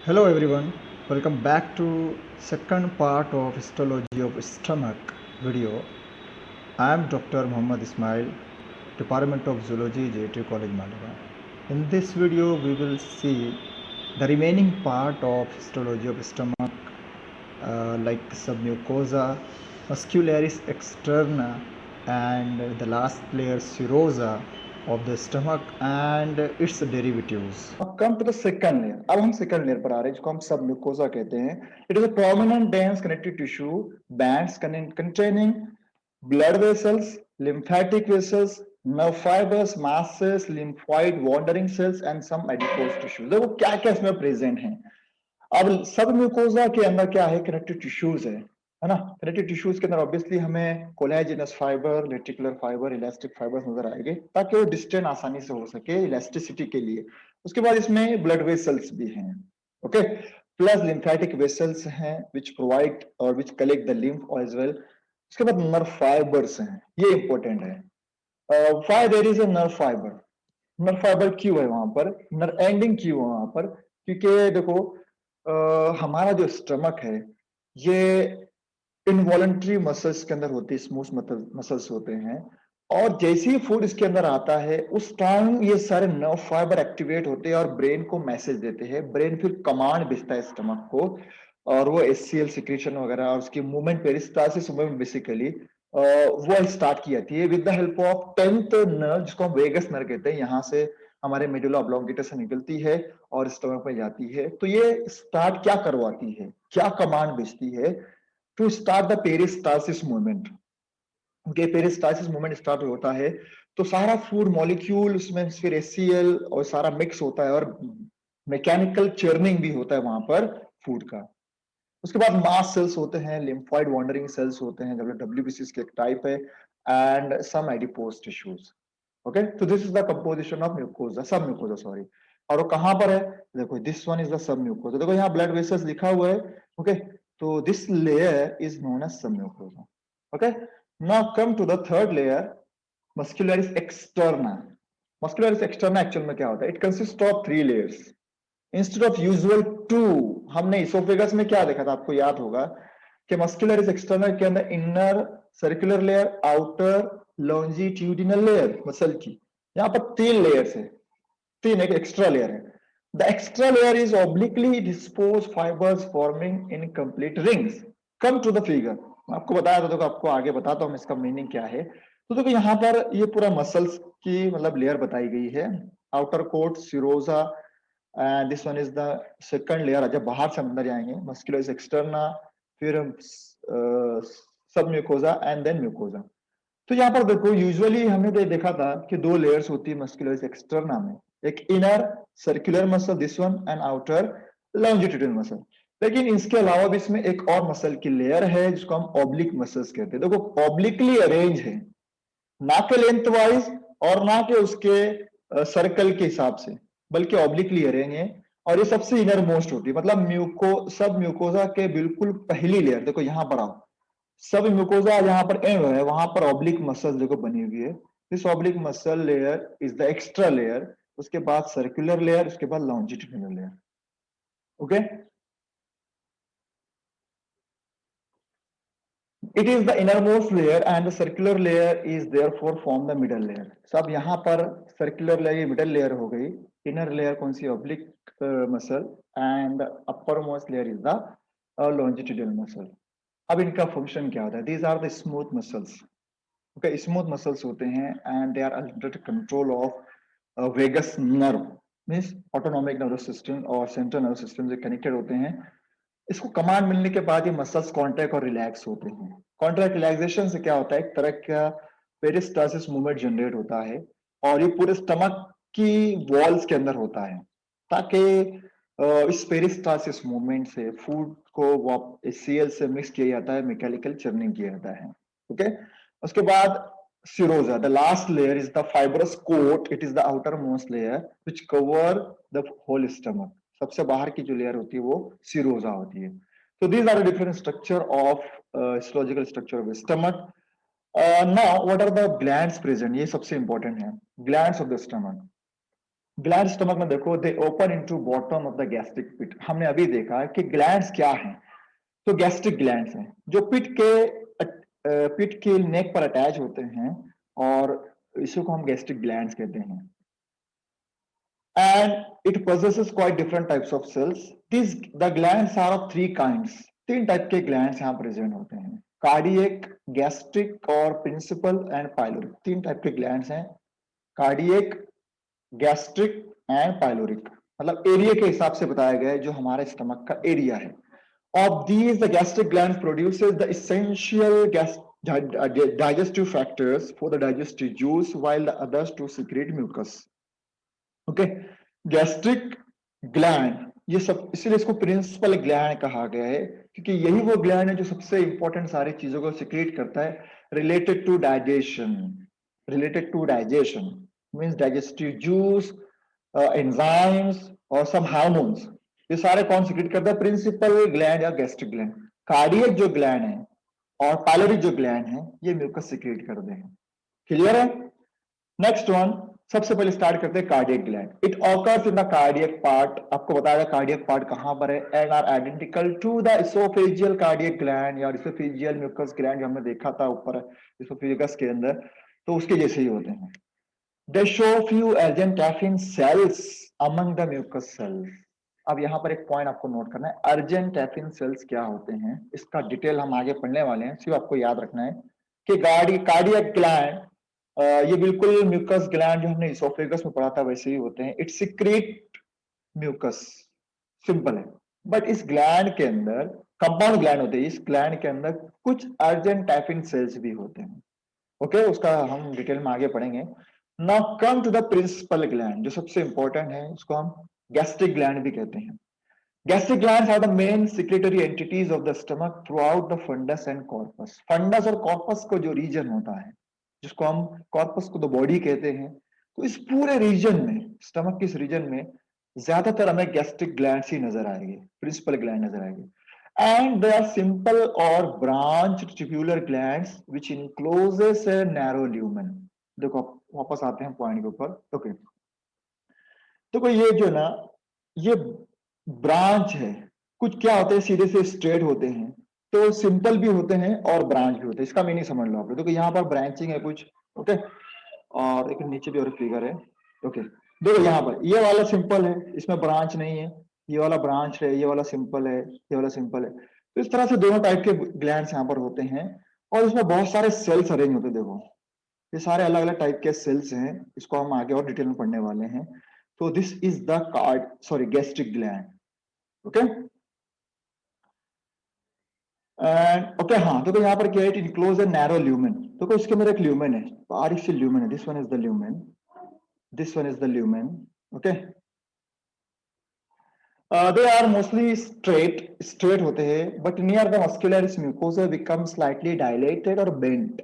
Hello everyone, welcome back to second part of histology of stomach video. I am Dr. Muhammad Ismail, Department of Zoology, JT College Malwa. In this video we will see the remaining part of histology of stomach like submucosa, muscularis externa and the last layer serosa of the stomach and its derivatives. Now come to the second layer. अब हम second layer पर आ रहे हैं जिसको हम submucosa कहते हैं. It is a prominent dense connective tissue bands containing blood vessels, lymphatic vessels, nerve fibers, mast cells, lymphoid wandering cells and some adipose tissues. देखो क्या क्या इसमें प्रेजेंट है. अब सबम्यूकोसा के अंदर क्या है, कनेक्टिव टिश्यूज है ना. कनेक्टिव टिश्यूज के अंदर ऑब्वियसली हमें collagenous fibre, reticular fibre, elastic fibre नजर आएंगे ताकि वो डिस्टेंस आसानी से हो सके इलास्टिसिटी के लिए. उसके बाद इसमें ब्लड वेसल्स भी हैं, ओके, प्लस लिम्फेटिक वेसल्स हैं विच प्रोवाइड और which collect the lymph as well. उसके बाद नर्व फाइबर्स हैं, ये इंपॉर्टेंट है. Why there is a nerve fibre. Nerve fibre क्यों है वहां पर, नर्व एंडिंग क्यों है वहां पर, क्योंकि देखो हमारा जो स्टमक है ये इनवॉलंटरी मसल्स के अंदर होती है, स्मूथ मसल्स होते हैं, और जैसे ही फूड इसके अंदर आता है उस टाइम ये सारे नर्व फाइबर एक्टिवेट होते हैं और ब्रेन को मैसेज देते हैं. ब्रेन फिर कमांड भेजता है स्टमक को और वो एचसीएल सिक्रीशन वगैरह और उसकी मूवमेंट पेरिस्टालसिस मूवमेंट बेसिकली वो स्टार्ट की जाती है with the help of 10th nerve जिसको हम वेगस नर्व कहते हैं. यहाँ से हमारे मेडुला ऑब्लोंगेटा से निकलती है और स्टमक में जाती है. तो ये स्टार्ट क्या करवाती है, क्या कमांड भेजती है, to start the peristalsis movement. Okay, peristalsis movement start होता है तो सारा फूड मॉलिक्यूल उसमें फिर एचसीएल और सारा मिक्स होता है और मैकेनिकल चर्निंग भी होता है वहां पर फूड का. उसके बाद मास सेल्स होते हैं, लिम्फॉइड वॉन्डरिंग सेल्स होते हैं, डब्ल्यूबीसी के एक टाइप है, and some adipose tissues. Okay, तो this is the composition of mucosa, submucosa sorry. और वो कहां पर है, देखो this one is the submucosa. देखो यहाँ ब्लड वेसल्स लिखा हुआ है. ओके, तो this layer is known as submucosa. Okay, now come to the third layer, muscularis externa. Muscularis externa actual में क्या होता है, it consist of 3 layers instead of usual 2. हमने इसोफेगस में क्या देखा था, आपको याद होगा कि मस्कुलरिस एक्सटर्नल के अंदर inner circular layer, outer longitudinal layer muscle की. यहां पर 3 लेयर्स है, 3 एक एक्स्ट्रा लेयर है. The extra layer is obliquely dispose fibres forming incomplete rings. Come to the figure. आपको बताया था, देखो आपको आगे बताता हूं इसका मीनिंग क्या है. तो देखो यहाँ पर ये पूरा मसल्स की मतलब लेयर बताई गई है. Outer coat serosa, this one is the second layer. जब बाहर से अंदर जाएंगे मस्कुलरिस एक्सटर्ना, फिर सब म्यूकोजा एंड देन म्यूकोजा. तो यहाँ पर देखो यूजुअली हमने तो देखा था कि 2 लेयर्स होती है मस्कुलरिस एक्सटर्ना में, एक inner circular muscle this one and outer longitudinal muscle. लेकिन इसके अलावा भी इसमें एक और मसल की लेयर है जिसको हम ऑब्लिक मसल्स कहते हैं. देखो ऑब्लिकली अरेंज है, ना के लेंथ वाइज और ना के उसके सर्कल के हिसाब से, बल्कि ऑब्लिकली अरेंज है. और ये सबसे इनर मोस्ट होती है, मतलब सब म्यूकोजा के बिल्कुल पहली लेयर. देखो यहाँ पर आओ, सब म्यूकोजा यहाँ पर एंड है, वहां पर ऑब्लिक मसल देखो बनी हुई है. This oblique muscle layer is the extra layer. उसके बाद सर्कुलर लेयर, उसके बाद longitudinal layer. Okay, it is the innermost layer and the circular layer is therefore form the middle layer. सब यहाँ पर circular layer middle layer हो गई. inner layer कौन सी, oblique muscle, and uppermost layer is the longitudinal muscle. अब इनका function क्या होता है, these are the smooth muscles. okay, smooth muscles होते हैं and they are under control of vagus nerve, means autonomic nervous system और central nervous system से connected होते हैं. इसको कमांड मिलने के बाद ये मसल्स कॉन्ट्रैक्ट और रिलैक्स होते हैं. कॉन्ट्रैक्ट रिलैक्सेशन से क्या होता है, एक तरह का पेरिस्टालसिस मूवमेंट जनरेट होता है और ये पूरे स्टमक की वॉल्स के अंदर होता है ताकि इस पेरिस्टालसिस मूवमेंट से फूड को सीएल से मिक्स किया जाता है, मैकेनिकल चर्निंग किया जाता है. ओके, उसके बाद serosa, the last layer is the fibrous coat. It is the outer most layer which cover the whole stomach. सबसे बाहर की जो लेयर होती है वो सिरोजा होती है. So these are the different structure of histological structure of the stomach. Now what are the glands present, ये सबसे important है, glands of the stomach. Gland stomach में देखो, they open into bottom of the gastric pit. हमने अभी देखा है कि ग्लैंड्स क्या हैं। तो गैस्ट्रिक ग्लैंड्स हैं जो पिट के नेक पर अटैच होते हैं, और इसी को हम गैस्ट्रिक ग्लैंड्स कहते हैं। And it possesses quite different types of cells. The glands are of three kinds. तीन टाइप के ग्लैंड्स यहाँ प्रेजेंट होते हैं, कार्डियक, गैस्ट्रिक और प्रिंसिपल एंड पाइलोरिक। तीन टाइप के ग्लैंड्स हैं, कार्डियक, गैस्ट्रिक एंड पाइलोरिक। मतलब एरिया के हिसाब से बताया गया है जो हमारे स्टमक का एरिया है। Of these, the gastric gland produces the essential digestive factors for the digestive juice, while the others to secrete mucus. Okay, gastric gland ये सब इसीलिए इसको प्रिंसिपल ग्लैंड कहा गया है, क्योंकि यही वो ग्लैंड है जो सबसे इंपॉर्टेंट सारी चीजों को सिक्रेट करता है related to digestion. Related to digestion means digestive juice, enzymes और सम हार्मोन्स। ये सारे कौन सिक्रेट करता है? प्रिंसिपल ग्लैंड या गैस्ट्रिक ग्लैंड। कार्डियक जो ग्लैंड है और पाइलोरिक जो ग्लैंड है ये म्यूकस सिक्रेट करते हैं। क्लियर है? नेक्स्ट वन, सबसे पहले स्टार्ट करते हैं cardiac gland. It occurs in the cardiac part. आपको बताया कार्डियक पार्ट कहां पर है, and are identical to the oesophageal cardiac gland या इसोफेजियल म्यूकस ग्लैंड जो हमने देखा था ऊपर इसोफेगस के अंदर, तो उसके जैसे ही होते हैं। They show few argentaffin cells among the mucus cells. अब यहाँ पर एक पॉइंट आपको नोट करना है, अर्जेंटैफिन सेल्स क्या होते हैं, इसका डिटेल हम आगे पढ़ने वाले हैं। सिर्फ आपको याद रखना है कि कार्डियक ग्लैंड ये बिल्कुल म्यूकस ग्लैंड जो हमने इसोफेगस में पढ़ा था वैसे ही होते हैं। इट सिक्रेट म्यूकस, सिंपल है। बट इस ग्लैंड के अंदर कंपाउंड ग्लैंड होते हैं, इस ग्लैंड के अंदर कुछ अर्जेंटैफिन सेल्स भी होते हैं। ओके, उसका हम डिटेल में आगे पढ़ेंगे। Now come to the principal gland, जो सबसे इंपॉर्टेंट है, उसको हम गैस्ट्रिक ग्लैंड भी कहते हैं। Gastric glands are the main secretory entities of the stomach throughout the fundus and corpus. Fundus और corpus को जो रीजन होता है, जिसको हम corpus को तो बॉडी कहते हैं, तो इस पूरे रीजन में, स्टमक के इस रीजन में ज्यादातर हमें गैस्ट्रिक ग्लैंड्स ही नजर आएंगे, प्रिंसिपल ग्लैंड नजर आएंगे। एंड दे आर सिंपल और branch tubular glands which encloses a narrow lumen. देखो वापस आते हैं पॉइंट के ऊपर। ओके, देखो ये जो ना, ये ब्रांच है, कुछ क्या होते हैं सीधे से स्ट्रेट होते हैं, तो सिंपल भी होते हैं और ब्रांच भी होते हैं। इसका मीनिंग समझ लो आप लोग। देखो यहाँ पर ब्रांचिंग है कुछ, ओके, और एक नीचे भी और फिगर है। ओके, देखो यहाँ पर ये वाला सिंपल है, इसमें ब्रांच नहीं है, ये वाला ब्रांच है, ये वाला सिंपल है, ये वाला सिंपल है। तो इस तरह से दोनों टाइप के ग्लैंड्स यहाँ पर होते हैं, और इसमें बहुत सारे सेल्स अरेंज होते हैं। देखो ये सारे अलग अलग टाइप के सेल्स हैं, इसको हम आगे और डिटेल में पढ़ने वाले हैं। तो this is the gastric gland. Okay, and okay, हाँ देखो यहाँ पर क्या है, it enclose a narrow lumen. देखो इसके अंदर एक ल्यूमेन है, बारीक सी ल्यूमेन है। This one is the lumen, this one is the lumen. Okay, they are mostly straight होते हैं, but near the muscularis mucosa become slightly dilated और बेंट।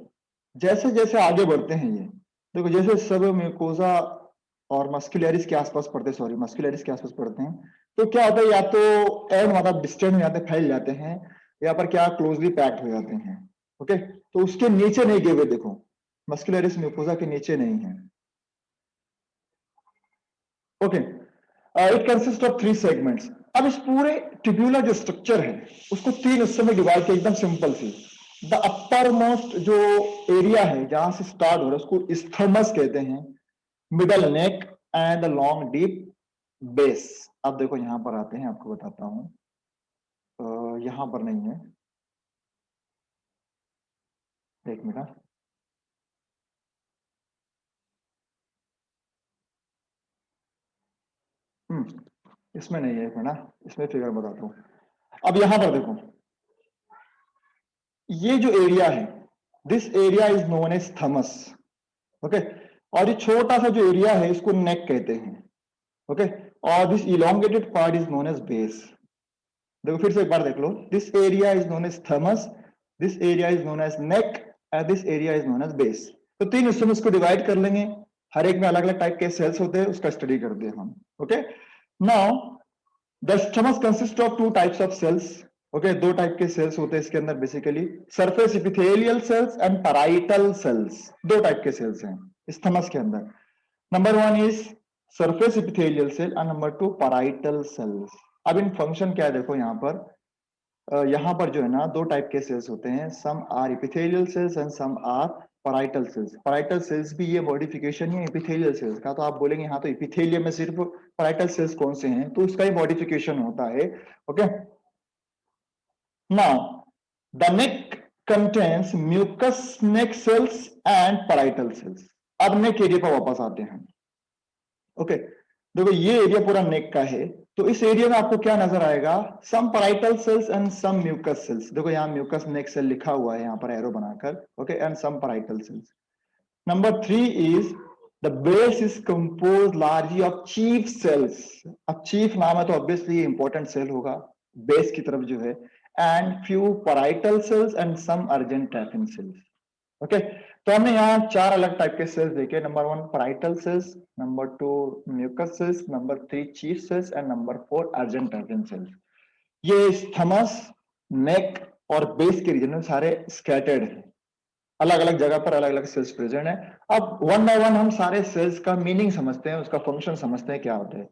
जैसे जैसे आगे बढ़ते हैं ये, देखो जैसे सब म्यूकोसा और मस्कुलरिस के आसपास पढ़ते हैं, सॉरी मस्कुलरिस के आसपास पढ़ते हैं, तो क्या होता है, या तो एंड मतलब डिस्टेंस में जाते हैं, फैल जाते हैं, या पर क्या क्लोजली पैक्ड हो जाते हैं। ओके, तो उसके नीचे नहीं गए हुए, देखो मस्कुलरिस म्यूकोसा के नीचे नहीं है। Okay, it consist of 3 segments. अब इस पूरे ट्यूब्यूलर जो स्ट्रक्चर है उसको 3 हिस्सों में डिवाइड किया, एकदम सिंपल सी। द अपर मोस्ट जो एरिया है जहां से स्टार्ट हो रहा है उसको इस्थमस कहते हैं, middle neck and the long deep base. अब देखो यहां पर आते हैं, आपको बताता हूं, यहां पर नहीं है, एक मिनट। इसमें नहीं है, एक मिनट, इसमें फिगर बताता हूं। अब यहां पर देखो, ये जो एरिया है, this area is known as thamus. Okay, और ये छोटा सा जो एरिया है इसको नेक कहते हैं। ओके, और this elongated part is known as base. देखो फिर से एक बार देख लो, this area is known as isthmus, this area is known as neck and this area is known as base. तो 3 हिस्सों में इसको डिवाइड कर लेंगे, हर एक में अलग अलग टाइप के सेल्स होते हैं, उसका स्टडी करते हैं हम। Okay, now the stomach consist of 2 types of cells. Okay, 2 type के सेल्स होते हैं इसके अंदर basically, surface epithelial cells and parietal cells. 2 type के सेल्स हैं स्टमक के अंदर। Number 1 is surface epithelial cell and number 2 parietal cells. अब इन फंक्शन क्या है देखो यहाँ पर जो है ना दो टाइप के सेल्स होते हैं, some are epithelial cells and some are parietal cells. Parietal cells भी ये मॉडिफिकेशन है इपिथेलियल सेल्स का। तो आप बोलेंगे हाँ तो इपिथेलियम में सिर्फ पैराइटल सेल्स कौन से हैं, तो उसका ही मॉडिफिकेशन होता है। Okay, now the neck contains mucous neck cells and parietal cells. अब नेक एरिया पर वापस आते हैं। ओके, देखो ये एरिया पूरा नेक का है, तो इस एरिया में आपको क्या नजर आएगा, some parietal cells and some mucus cells. देखो यहाँ म्यूकस नेक सेल लिखा हुआ है यहाँ पर एरो बनाकर। Okay, and some parietal cells. Number 3 is the base is compose largely of chief cells. अब चीफ नाम है तो ऑब्वियसली इंपॉर्टेंट सेल होगा बेस की तरफ जो है, and few parietal cells and some argent cells. Okay, तो हमने यहाँ 4 अलग टाइप के सेल्स देखे। Number 1 parietal cells, number 2 mucus cells, number 3 chief cells and number 4 argent cells. ये स्थमस, नेक और बेस के रीजन में सारे स्कैटर्ड है, अलग अलग जगह पर अलग अलग सेल्स प्रेजेंट है। अब वन बाय वन हम सारे सेल्स का मीनिंग समझते हैं, उसका फंक्शन समझते हैं क्या होता है।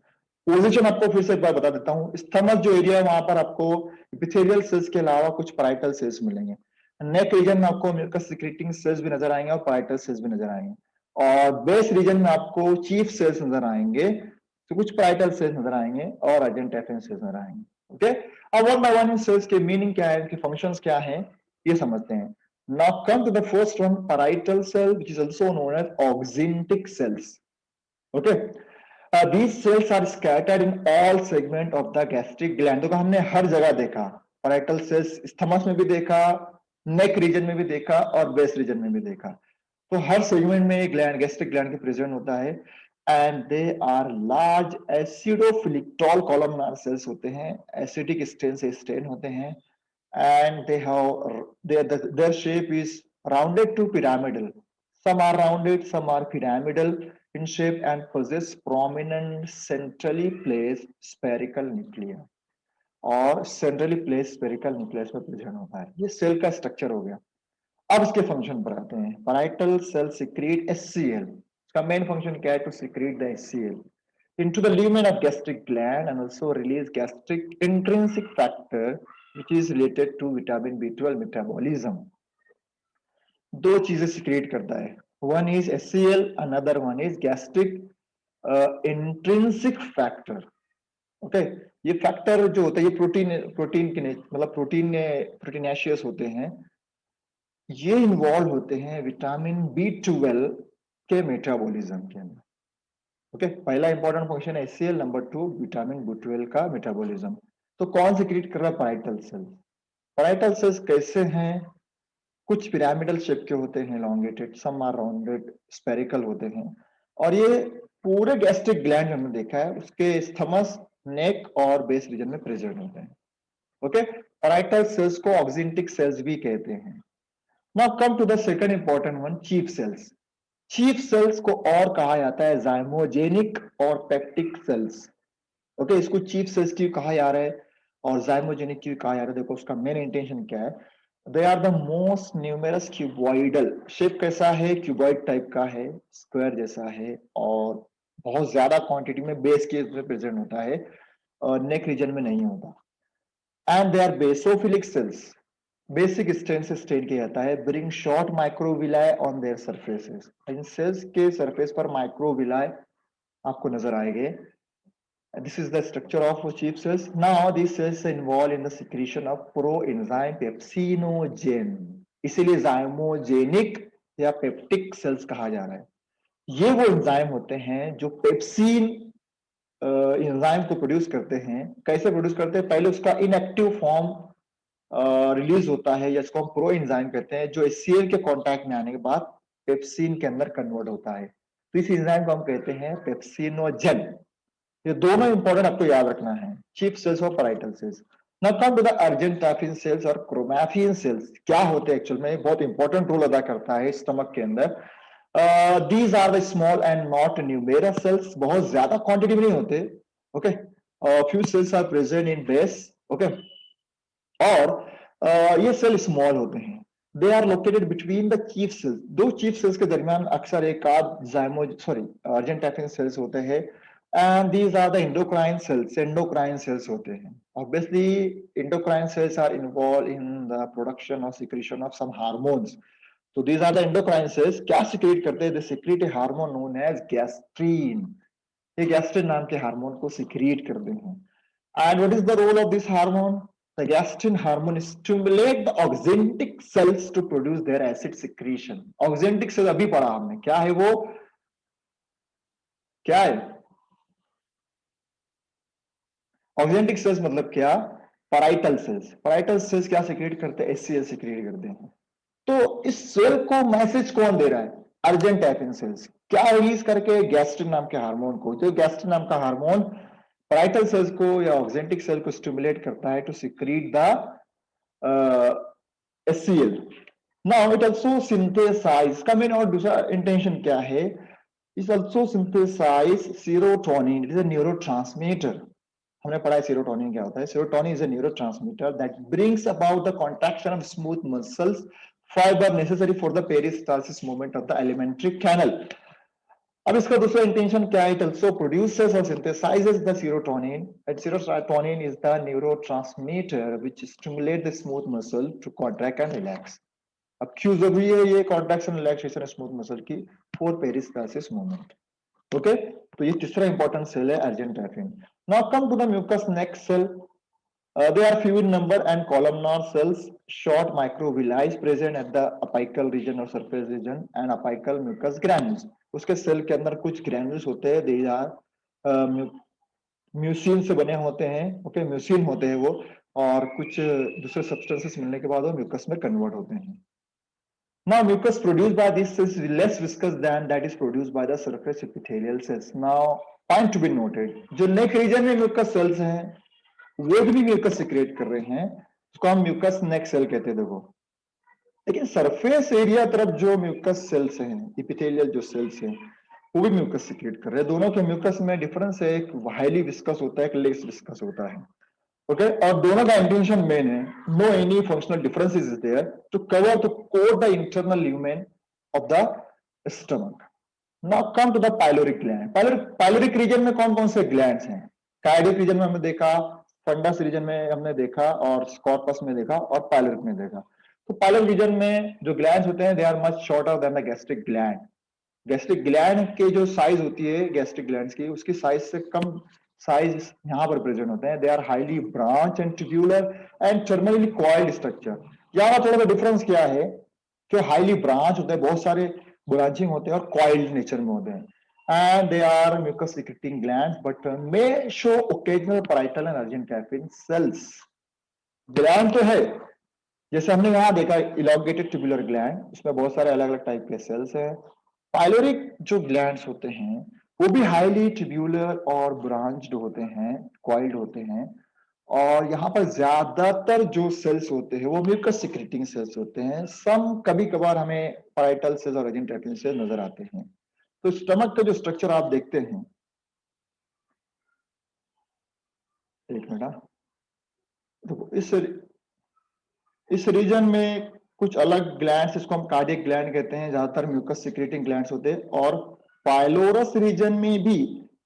पोजीशन आपको फिर से एक बार बता देता हूँ। स्थमस जो एरिया है वहां पर आपको एपिथेलियल सेल्स के अलावा कुछ पैराइटल सेल्स मिलेंगे। नेक रीजन में आपको म्यूकस सिक्रेटिंग सेल्स भी नजर आएंगे और पैराइटल सेल्स भी नजर आएंगे, और बेस रीजन में आपको चीफ सेल्स नजर आएंगे, तो कुछ पैराइटल सेल्स नजर आएंगे और अर्जेंट सेल्स नजर आएंगे। ओके, अब वन बाय वन इन सेल्स के मीनिंग क्या है, इनके फंक्शंस क्या है, ये समझते हैं। Now come to the first one, parietal cell, which is also known as oxyntic cells. Okay, these cells are scattered in all segment of the gastric gland. तो हमने हर जगह देखा, parietal cells स्टमक में भी देखा, नेक रीजन में भी देखा और बेस रीजन में भी देखा। तो हर सेगमेंट में एक ग्लैंड, गैस्ट्रिक ग्लैंड के प्रेजेंट होता है, and they are large acidophilic tall columnar cells होते हैं, एसिडिक स्टेन से स्टेन होते हैं, and they have their shape is rounded to pyramidal. Some are rounded, some are pyramidal in shape and possess prominent centrally placed spherical nuclei, और centrally place spherical nucleus में present होता है। ये cell का structure हो गया। अब इसके फंक्शन पर आते हैं। Parietal cell secrete HCl। इसका मेन फंक्शन क्या है, to secrete the HCl into the lumen of gastric gland and also release gastric intrinsic factor which is related to vitamin B12 metabolism. दो चीजें सिक्रेट करता है, one is HCl, another one is gastric intrinsic factor. Okay, ये factor जो होता है ये protein के मतलब प्रोटीनेशियस होते हैं, ये इन्वॉल्व होते हैं विटामिन B12 के मेटाबॉलिज्म के अंदर। ओके, पहला इंपॉर्टेंट फंक्शन है HCl, नंबर 2 विटामिन B12 का मेटाबॉलिज्म। तो कौन सिक्रीट कर रहा है, पैराइटल सेल्स। पैराइटल सेल्स कैसे हैं, कुछ पिरामिडल शेप के होते हैं, elongated, some are rounded, spherical होते हैं, और ये पूरे गैस्ट्रिक ग्लैंड हमने देखा है, उसके स्थमस, नेक और बेस रीजन में प्रेजेंट होते हैं। ओके, पैराइटल सेल्स को ऑक्सिंटिक सेल्स भी कहते हैं। Now come to the second important one, chief cells. Chief cells को और कहा जाता है जाइमोजेनिक और पेप्टिक सेल्स। ओके, इसको चीफ सेल्स क्यों कहा जा रहा है और जाइमोजेनिक क्यों कहा जा रहा है, देखो उसका मेन इंटेंशन क्या है। They are the most numerous cuboidal. Shape कैसा है, क्यूबॉइड टाइप का है, स्क्वायर जैसा है, और बहुत ज्यादा क्वांटिटी में बेस के प्रेजेंट होता है और नेक रीजन में नहीं होता। And they are basophilic cells, basic stain से स्टेन किया जाता है, bring short microvilli on their surfaces. इन सेल्स के सरफेस पर माइक्रोविलाय आपको नजर आएंगे। This is the structure of chief cells. Now these cells are involved in the secretion of proenzyme pepsinogen. इसीलिए जाइमोजेनिक या पेप्टिक सेल्स कहा जा रहा है। ये वो एंजाइम होते हैं जो पेप्सिन एंजाइम को प्रोड्यूस करते हैं। कैसे प्रोड्यूस करते हैं, पहले उसका इनएक्टिव फॉर्म रिलीज होता है, या इसको हम प्रो एंजाइम कहते हैं, जो HCl के कांटेक्ट में आने के बाद पेप्सिन के अंदर कन्वर्ट होता है। तो इस एंजाइम को हम कहते हैं पेप्सिनोजन। ये दोनों इंपॉर्टेंट आपको याद रखना है, चीफ सेल्स और parietal cells. Now come to the argentaffin cells और क्रोमैफिन सेल्स। क्या होते हैं एक्चुअल में, बहुत इंपॉर्टेंट रोल अदा करता है स्टमक के अंदर। These are the small and not numerous cells, बहुत ज्यादा क्वांटिटी में नहीं होते। Okay, few cells are present in base. Okay, और ये सेल स्मॉल होते हैं। They are located between the chief cells. दो चीफ सेल्स के दरमियान अक्सर एक आध अर्जेंटाफिन सेल्स होते हैं, and these are the endocrine cells. Endocrine cells होते हैं. Obviously endocrine cells are involved in the production or secretion of some hormones. So these are the endocrine cells. क्या secrete करते हैं? They secrete a hormone known as gastrin. ये gastrin नाम के hormone को secrete करते हैं. And what is the role of this hormone? The gastrin hormone stimulate the oxyntic cells to produce their acid secretion. Oxyntic cells अभी पढ़ा हमने. क्या है वो? क्या है? ऑक्जेंटिक सेल्स मतलब क्या? Parietal cells. पैराइटल सेल्स क्या सिक्रेट करते हैं? एचसीएल सिक्रेट करते हैं. तो इस सेल को मैसेज कौन दे रहा है? अर्जेंटाइफिन सेल्स. क्या रिलीज करके? गैस्ट्रिन नाम के हार्मोन को. जो गैस्ट्रिन नाम का हार्मोन पैराइटल सेल्स को या ऑक्जेंटिक सेल को स्टिमुलेट करता है to secrete the HCl. Now it also synthesize. का मेन और दूसरा इंटेंशन क्या है? It also synthesize serotonin. It is a neurotransmitter. हमने पढ़ा है सेरोटोनिन क्या होता है. Serotonin is a neurotransmitter that brings about the contraction of smooth muscles fiber necessary for the peristalsis movement of the alimentary canal. अब इसका दूसरा intention क्या है? इट आल्सो प्रोड्यूसेस और synthesizes the serotonin. And serotonin is the neurotransmitter which stimulate the smooth muscle to contract and relax. अब क्यों जरूरी है ये कॉन्ट्रैक्शन रिलैक्सेशन स्मूथ मसल की? For peristalsis movement. ओके, तो ये तीसरा इंपॉर्टेंट सेल है argentaffin. Now come to the mucus next cell. They are few in number and columnar cells, short microvilli present at the apical region or surface region and apical mucus granules. उसके cell के अंदर कुछ granules होते हैं. They are mucin से बने होते हैं. ओके, म्यूसिन होते हैं वो, और कुछ दूसरे सब्सटेंसेस मिलने के बाद वो म्यूकस में कन्वर्ट होते हैं. Now mucus produced by these cells is less viscous than that is produced by the surface epithelial cells. Now point to be noted, जो नेक रीजन में म्यूकस सेल्स हैं वो भी म्यूकस सिक्रेट कर रहे हैं, उसको हम म्यूकस नेक सेल कहते हैं. देखो, लेकिन सरफेस एरिया तरफ जो म्यूकस सेल्स हैं, इपिथेलियल जो सेल्स हैं, वो भी म्यूकस सिक्रेट कर रहे हैं. दोनों के म्यूकस में डिफरेंस है. एक हाईली विस्कस होता है, एक लेस विस्कस होता है. ओके, और दोनों का इंटेंशन मेन है. No any functional differences is there to cover to coat the internal lumen of the stomach. Now come to the pyloric gland. Pyloric region में कौन कौन से ग्लैंड्स हैं? कार्डियक रीजन में हमने देखा, फंडस रीजन में हमने देखा, और स्कॉर्पस में देखा, और पाइलोरिक में देखा. तो पाइलोरिक रीजन में जो ग्लैंड्स होते हैं they are much shorter than the gastric gland. Gastric gland के जो साइज होती है गैस्ट्रिक ग्लैंड्स की, उसकी साइज से कम साइज यहाँ पर प्रेजेंट होते हैं. They are highly branch and tubular and terminally coiled structure. यहाँ थोड़ा सा डिफरेंस क्या है कि हाईली ब्रांच होते हैं, बहुत सारे ब्रांचिंग होते हैं, और कॉइल्ड नेचर में होते हैं. And they are mucus secreting glands but may show occasional parietal and argentaffin cells. Gland तो है, जैसे हमने यहाँ देखा इलॉन्गेटेड ट्यूबुलर ग्लैंड, उसमें बहुत सारे अलग अलग टाइप के सेल्स हैं. पाइलोरिक जो ग्लैंड्स होते हैं वो भी हाईली ट्यूबुलर और ब्रांच्ड होते हैं, कॉइल्ड होते हैं, और यहाँ पर ज्यादातर जो सेल्स होते हैं वो म्यूकस सिक्रेटिंग सेल्स होते हैं. सम कभी कभार हमें पैराइटल सेल्स और अर्जेंटाइफिन सेल्स नजर आते हैं. तो स्टमक का जो स्ट्रक्चर आप देखते हैं, एक मिनट, देखो इस रीजन में कुछ अलग ग्लैंड्स, इसको हम कार्डियक ग्लैंड कहते हैं, ज्यादातर म्यूकस सिक्रेटिंग ग्लैंड्स होते हैं. और पाइलोरस रीजन में भी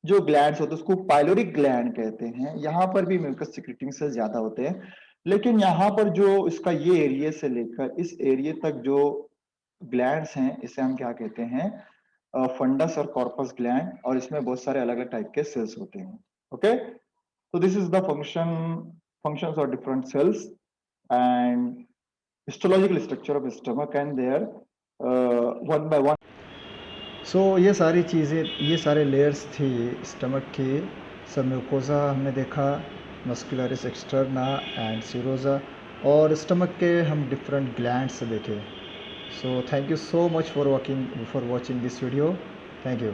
जो ग्लैंड्स होते हैं उसको पाइलोरिक ग्लैंड कहते हैं. यहाँ पर भी म्यूकस सिक्रेटिंग सेल्स ज्यादा होते हैं, लेकिन यहाँ पर जो इसका ये एरिया से लेकर इस एरिया तक जो ग्लैंड्स हैं इसे हम क्या कहते हैं? फंडस और कॉर्पस ग्लैंड, और इसमें बहुत सारे अलग अलग टाइप के सेल्स होते हैं. Okay, so this is the functions of different cells and histological structure of stomach and their one by one. सो ये सारी चीज़ें, ये सारे लेयर्स थी स्टमक की. सब म्यूकोजा हमने देखा, मस्कुलरिस एक्सटर्ना एंड सीरोजा, और स्टमक के हम डिफरेंट ग्लैंड्स देखे. So thank you so much for watching this video. Thank you.